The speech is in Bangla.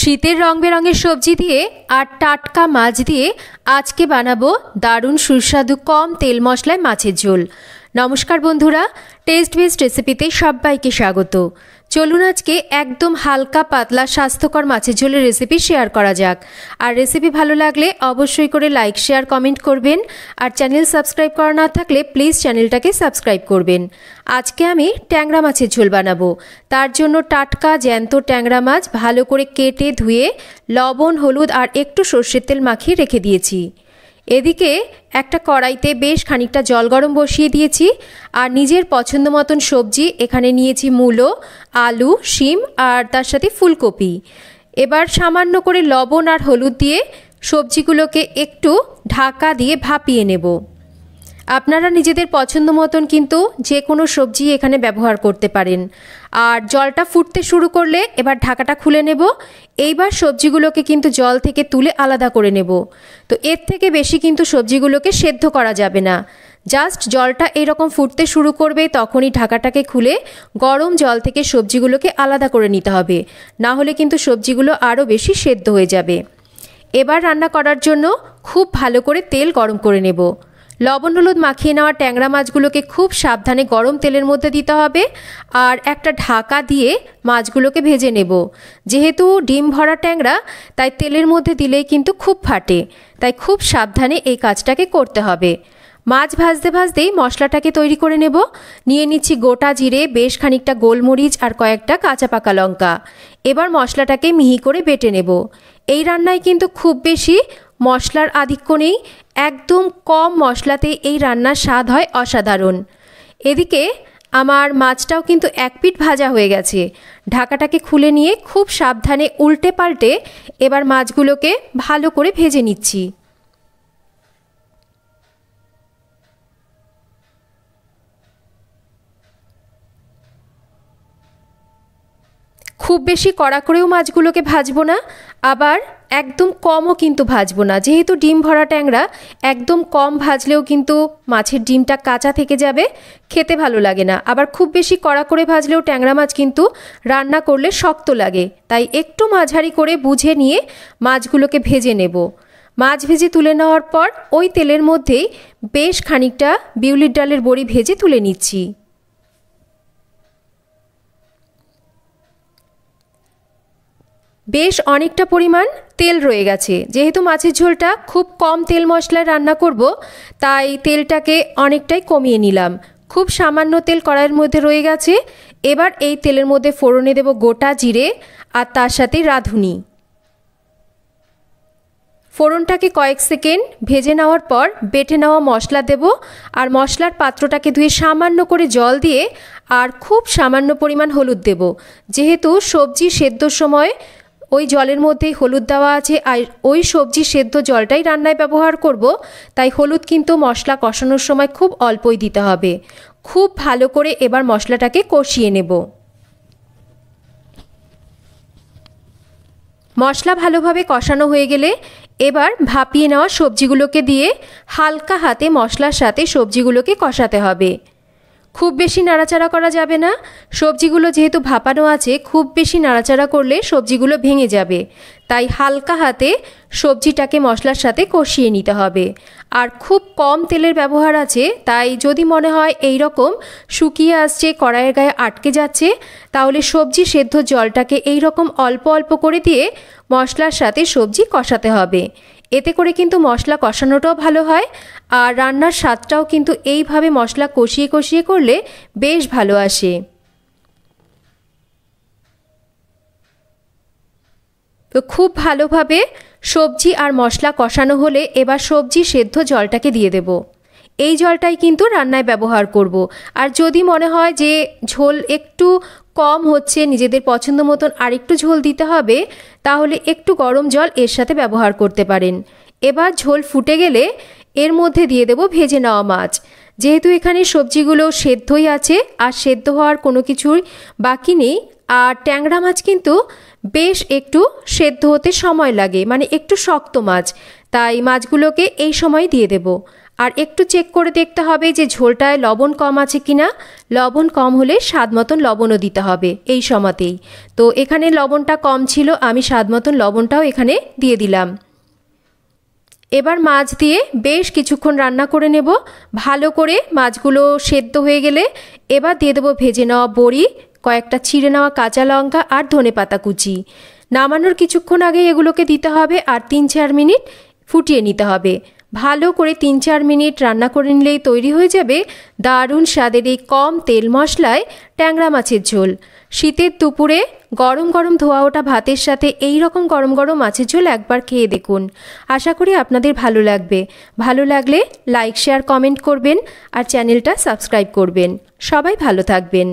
শীতের রং বেরঙের সবজি দিয়ে আর টাটকা মাছ দিয়ে আজকে বানাবো দারুণ সুস্বাদু কম তেল মশলায় মাছের ঝোল। নমস্কার বন্ধুরা, টেস্ট বেস্ট রেসিপিতে সবাইকে স্বাগত। চলুন আজকে একদম হালকা পাতলা স্বাস্থ্যকর মাছের ঝোলের রেসিপি শেয়ার করা যাক। আর রেসিপি ভালো লাগলে অবশ্যই করে লাইক শেয়ার কমেন্ট করবেন। আর চ্যানেল সাবস্ক্রাইব করা না থাকলে প্লিজ চ্যানেলটাকে সাবস্ক্রাইব করবেন। আজকে আমি ট্যাংরা মাছের ঝোল বানাবো। তার জন্য টাটকা জ্যান্ত ট্যাংরা মাছ ভালো করে কেটে ধুয়ে লবণ হলুদ আর একটু সর্ষের তেল মাখিয়ে রেখে দিয়েছি। এদিকে একটা কড়াইতে বেশ খানিকটা জল গরম বসিয়ে দিয়েছি। আর নিজের পছন্দ মতন সবজি এখানে নিয়েছি মূলো, আলু, শিম আর তার সাথে ফুলকপি। এবার সামান্য করে লবণ আর হলুদ দিয়ে সবজিগুলোকে একটু ঢাকা দিয়ে ভাপিয়ে নেব। আপনারা নিজেদের পছন্দ মতন কিন্তু যে কোনো সবজি এখানে ব্যবহার করতে পারেন। আর জলটা ফুটতে শুরু করলে এবার ঢাকাটা খুলে নেব। এইবার সবজিগুলোকে কিন্তু জল থেকে তুলে আলাদা করে নেব। তো এর থেকে বেশি কিন্তু সবজিগুলোকে সেদ্ধ করা যাবে না। জাস্ট জলটা এরকম ফুটতে শুরু করবে তখনই ঢাকাটাকে খুলে গরম জল থেকে সবজিগুলোকে আলাদা করে নিতে হবে, না হলে কিন্তু সবজিগুলো আরও বেশি সেদ্ধ হয়ে যাবে। এবার রান্না করার জন্য খুব ভালো করে তেল গরম করে নেব। লবণ হলুদ মাখিয়ে নেওয়া ট্যাংরা মাছগুলোকে খুব সাবধানে গরম তেলের মধ্যে দিতে হবে আর একটা ঢাকা দিয়ে মাছগুলোকে ভেজে নেব। যেহেতু ডিম ভরা ট্যাংরা তাই তেলের মধ্যে দিলেই কিন্তু খুব ফাটে, তাই খুব সাবধানে এই কাজটাকে করতে হবে। মাছ ভাজতে ভাজতেই মশলাটাকে তৈরি করে নেব। নিয়ে নিচ্ছি গোটা জিরে, বেশ খানিকটা গোলমরিচ আর কয়েকটা কাঁচা পাকা লঙ্কা। এবার মশলাটাকে মিহি করে বেটে নেব। এই রান্নায় কিন্তু খুব বেশি মশলার আধিক্য নেই, একদম কম মশলাতে এই রান্নার স্বাদ হয় অসাধারণ। এদিকে আমার মাছটাও কিন্তু এক পিঠ ভাজা হয়ে গেছে। ঢাকাটাকে খুলে নিয়ে খুব সাবধানে উল্টে পাল্টে এবার মাছগুলোকে ভালো করে ভেজে নিচ্ছি। খুব বেশি কড়া করেও মাছগুলোকে ভাজবো না, আবার একদম কমও কিন্তু ভাজবো না। যেহেতু ডিম ভরা ট্যাংরা একদম কম ভাজলেও কিন্তু মাছের ডিমটা কাঁচা থেকে যাবে, খেতে ভালো লাগে না। আবার খুব বেশি কড়া করে ভাজলেও ট্যাংরা মাছ কিন্তু রান্না করলে শক্ত লাগে, তাই একটু মাঝারি করে বুঝে নিয়ে মাছগুলোকে ভেজে নেব। মাছ ভেজে তুলে নেওয়ার পর ওই তেলের মধ্যেই বেশ খানিকটা বিউলির ডালের বড়ি ভেজে তুলে নিচ্ছি। বেশ অনেকটা পরিমাণ তেল রয়ে গেছে। যেহেতু মাছের ঝোলটা খুব কম তেল মশলায় রান্না করব, তাই তেলটাকে অনেকটাই কমিয়ে নিলাম। খুব সামান্য তেল কড়াইয়ের মধ্যে রয়ে গেছে। এবার এই তেলের মধ্যে ফোড়নে দেব গোটা জিরে আর তার সাথে রাঁধুনি। ফোড়নটাকে কয়েক সেকেন্ড ভেজে নেওয়ার পর বেটে নেওয়া মশলা দেব। আর মশলার পাত্রটাকে ধুয়ে সামান্য করে জল দিয়ে আর খুব সামান্য পরিমাণ হলুদ দেব। যেহেতু সবজি সেদ্ধর সময় ওই জলের মধ্যেই হলুদ দেওয়া আছে, আর ওই সবজি সেদ্ধ জলটাই রান্নায় ব্যবহার করব, তাই হলুদ কিন্তু মশলা কষানোর সময় খুব অল্পই দিতে হবে। খুব ভালো করে এবার মশলাটাকে কষিয়ে নেব। মশলা ভালোভাবে কষানো হয়ে গেলে এবার ভাপিয়ে নেওয়া সবজিগুলোকে দিয়ে হালকা হাতে মশলার সাথে সবজিগুলোকে কষাতে হবে। খুব বেশি নাড়াচাড়া করা যাবে না। সবজিগুলো যেহেতু ভাপানো আছে, খুব বেশি নাড়াচাড়া করলে সবজিগুলো ভেঙে যাবে, তাই হালকা হাতে সবজিটাকে মশলার সাথে কষিয়ে নিতে হবে। আর খুব কম তেলের ব্যবহার আছে, তাই যদি মনে হয় এই রকম শুকিয়ে আসছে, কড়াইয়ের গায়ে আটকে যাচ্ছে, তাহলে সবজি সেদ্ধ জলটাকে এই রকম অল্প অল্প করে দিয়ে মশলার সাথে সবজি কষাতে হবে। এতে করে কিন্তু মশলা কষানোটাও ভালো হয় আর রান্নার স্বাদটাও কিন্তু এইভাবে মশলা কষিয়ে কষিয়ে করলে বেশ ভালো আসে। তো খুব ভালোভাবে সবজি আর মশলা কষানো হলে এবার সবজি সেদ্ধ জলটাকে দিয়ে দেব। এই জলটাই কিন্তু রান্নায় ব্যবহার করব। আর যদি মনে হয় যে ঝোল একটু কম হচ্ছে, নিজেদের পছন্দ মতন আরেকটু ঝোল দিতে হবে, তাহলে একটু গরম জল এর সাথে ব্যবহার করতে পারেন। এবার ঝোল ফুটে গেলে এর মধ্যে দিয়ে দেব ভেজে নেওয়া মাছ। যেহেতু এখানে সবজিগুলো সেদ্ধই আছে আর সেদ্ধ হওয়ার কোনো কিছুই বাকি নেই, আর ট্যাংরা মাছ কিন্তু বেশ একটু সেদ্ধ হতে সময় লাগে, মানে একটু শক্ত মাছ, তাই মাছগুলোকে এই সময় দিয়ে দেব। আর একটু চেক করে দেখতে হবে যে ঝোলটায় লবণ কম আছে কিনা। লবণ কম হলে স্বাদ মতন লবণও দিতে হবে এই সময়তেই। তো এখানে লবণটা কম ছিল, আমি স্বাদ মতন লবণটাও এখানে দিয়ে দিলাম। এবার মাছ দিয়ে বেশ কিছুক্ষণ রান্না করে নেব। ভালো করে মাছগুলো সেদ্ধ হয়ে গেলে এবার দিয়ে দেবো ভেজে নেওয়া বড়ি, কয়েকটা ছিঁড়ে নেওয়া কাঁচা লঙ্কা আর ধনেপাতা কুচি। নামানোর কিছুক্ষণ আগে এগুলোকে দিতে হবে আর 3-4 মিনিট ফুটিয়ে নিতে হবে। ভালো করে 3-4 মিনিট রান্না করে নিলেই তৈরি হয়ে যাবে দারুণ স্বাদের এই কম তেল মশলায় ট্যাংরা মাছের ঝোল। শীতের দুপুরে গরম গরম ধোয়া ওঠা ভাতের সাথে এই রকম গরম গরম মাছের ঝোল একবার খেয়ে দেখুন। আশা করি আপনাদের ভালো লাগবে। ভালো লাগলে লাইক, শেয়ার, কমেন্ট করবেন আর চ্যানেলটা সাবস্ক্রাইব করবেন। সবাই ভালো থাকবেন।